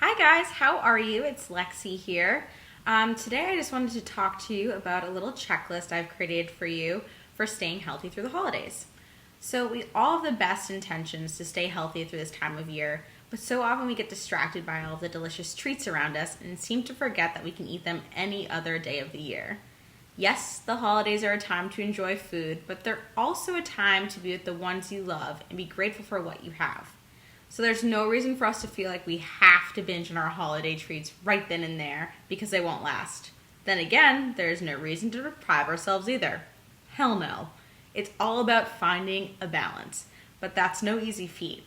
Hi guys, how are you? It's Lexi here. Today I just wanted to talk to you about a little checklist I've created for you for staying healthy through the holidays. So we all have the best intentions to stay healthy through this time of year, but so often we get distracted by all of the delicious treats around us and seem to forget that we can eat them any other day of the year. Yes, the holidays are a time to enjoy food, but they're also a time to be with the ones you love and be grateful for what you have. So there's no reason for us to feel like we have to binge on our holiday treats right then and there because they won't last. Then again, there's no reason to deprive ourselves either. Hell no. It's all about finding a balance, but that's no easy feat.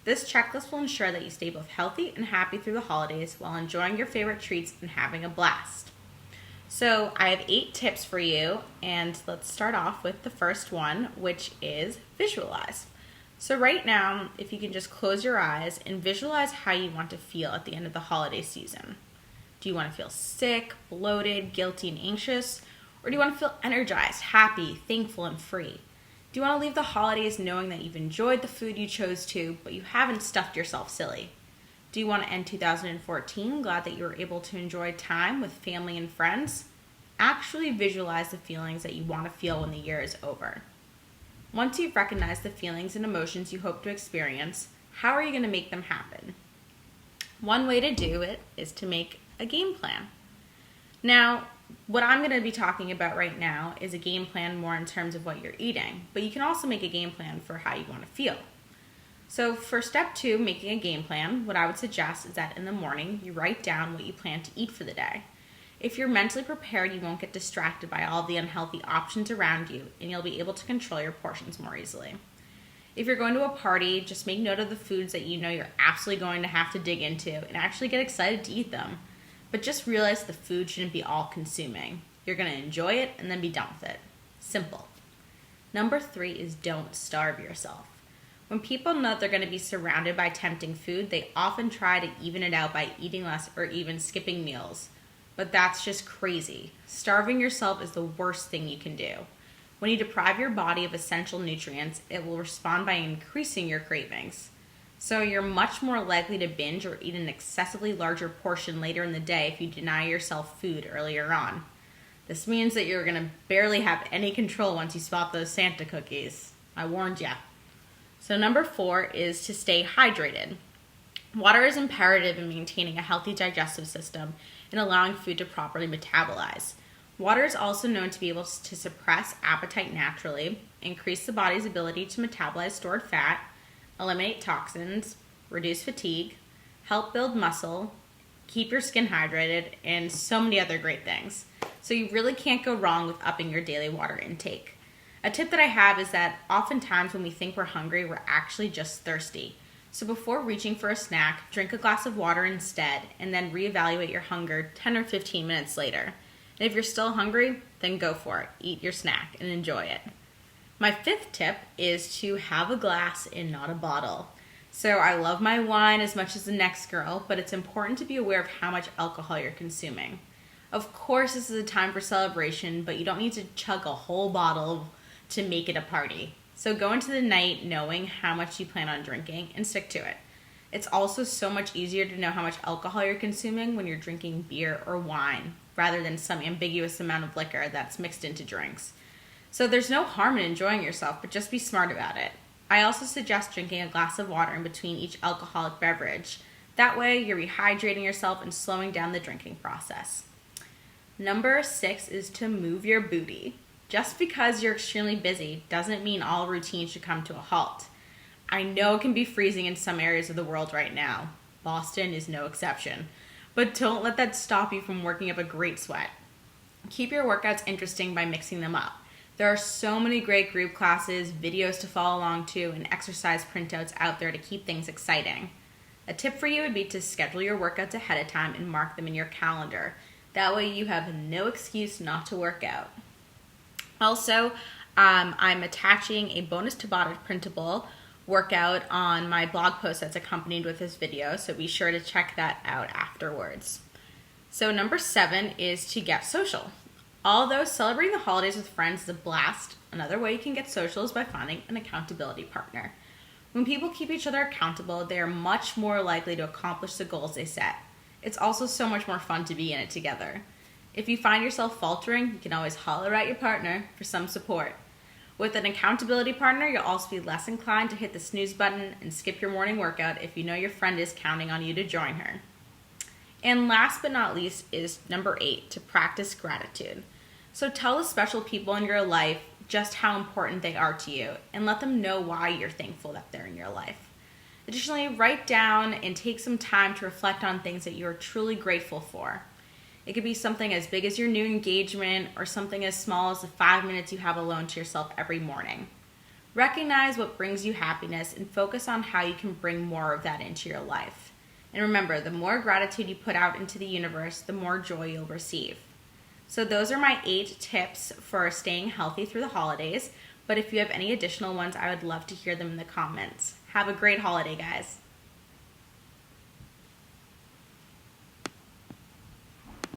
This checklist will ensure that you stay both healthy and happy through the holidays while enjoying your favorite treats and having a blast. So I have 8 tips for you, and let's start off with the first one, which is visualize. So right now, if you can just close your eyes and visualize how you want to feel at the end of the holiday season. Do you want to feel sick, bloated, guilty, and anxious? Or do you want to feel energized, happy, thankful, and free? Do you want to leave the holidays knowing that you've enjoyed the food you chose to, but you haven't stuffed yourself silly? Do you want to end 2014 glad that you were able to enjoy time with family and friends? Actually visualize the feelings that you want to feel when the year is over. Once you've recognized the feelings and emotions you hope to experience, how are you going to make them happen? One way to do it is to make a game plan. Now, what I'm going to be talking about right now is a game plan more in terms of what you're eating, but you can also make a game plan for how you want to feel. So for step 2, making a game plan, what I would suggest is that in the morning, you write down what you plan to eat for the day. If you're mentally prepared, you won't get distracted by all the unhealthy options around you, and you'll be able to control your portions more easily. If you're going to a party, just make note of the foods that you know you're absolutely going to have to dig into and actually get excited to eat them. But just realize the food shouldn't be all-consuming. You're going to enjoy it and then be done with it. Simple. Number 3 is don't starve yourself. When people know they're going to be surrounded by tempting food, they often try to even it out by eating less or even skipping meals. But that's just crazy. Starving yourself is the worst thing you can do. When you deprive your body of essential nutrients, it will respond by increasing your cravings. So you're much more likely to binge or eat an excessively larger portion later in the day if you deny yourself food earlier on. This means that you're going to barely have any control once you spot those Santa cookies. I warned ya. So number 4 is to stay hydrated. Water is imperative in maintaining a healthy digestive system and allowing food to properly metabolize. Water is also known to be able to suppress appetite naturally, increase the body's ability to metabolize stored fat, eliminate toxins, reduce fatigue, help build muscle, keep your skin hydrated, and so many other great things. So you really can't go wrong with upping your daily water intake. A tip that I have is that oftentimes when we think we're hungry, we're actually just thirsty. So before reaching for a snack, drink a glass of water instead, and then reevaluate your hunger 10 or 15 minutes later. And if you're still hungry, then go for it. Eat your snack and enjoy it. My 5th tip is to have a glass and not a bottle. So I love my wine as much as the next girl, but it's important to be aware of how much alcohol you're consuming. Of course, this is a time for celebration, but you don't need to chug a whole bottle to make it a party. So go into the night knowing how much you plan on drinking and stick to it. It's also so much easier to know how much alcohol you're consuming when you're drinking beer or wine, rather than some ambiguous amount of liquor that's mixed into drinks. So there's no harm in enjoying yourself, but just be smart about it. I also suggest drinking a glass of water in between each alcoholic beverage. That way you're rehydrating yourself and slowing down the drinking process. Number 6 is to move your booty. Just because you're extremely busy doesn't mean all routine should come to a halt. I know it can be freezing in some areas of the world right now. Boston is no exception. But don't let that stop you from working up a great sweat. Keep your workouts interesting by mixing them up. There are so many great group classes, videos to follow along to, and exercise printouts out there to keep things exciting. A tip for you would be to schedule your workouts ahead of time and mark them in your calendar. That way you have no excuse not to work out. Also, I'm attaching a bonus Tabata printable workout on my blog post that's accompanied with this video, so be sure to check that out afterwards. So number 7 is to get social. Although celebrating the holidays with friends is a blast, another way you can get social is by finding an accountability partner. When people keep each other accountable, they are much more likely to accomplish the goals they set. It's also so much more fun to be in it together. If you find yourself faltering, you can always holler at your partner for some support. With an accountability partner, you'll also be less inclined to hit the snooze button and skip your morning workout if you know your friend is counting on you to join her. And last but not least is number 8, to practice gratitude. So tell the special people in your life just how important they are to you and let them know why you're thankful that they're in your life. Additionally, write down and take some time to reflect on things that you are truly grateful for. It could be something as big as your new engagement or something as small as the 5 minutes you have alone to yourself every morning. Recognize what brings you happiness and focus on how you can bring more of that into your life. And remember, the more gratitude you put out into the universe, the more joy you'll receive. So those are my 8 tips for staying healthy through the holidays. But if you have any additional ones, I would love to hear them in the comments. Have a great holiday, guys.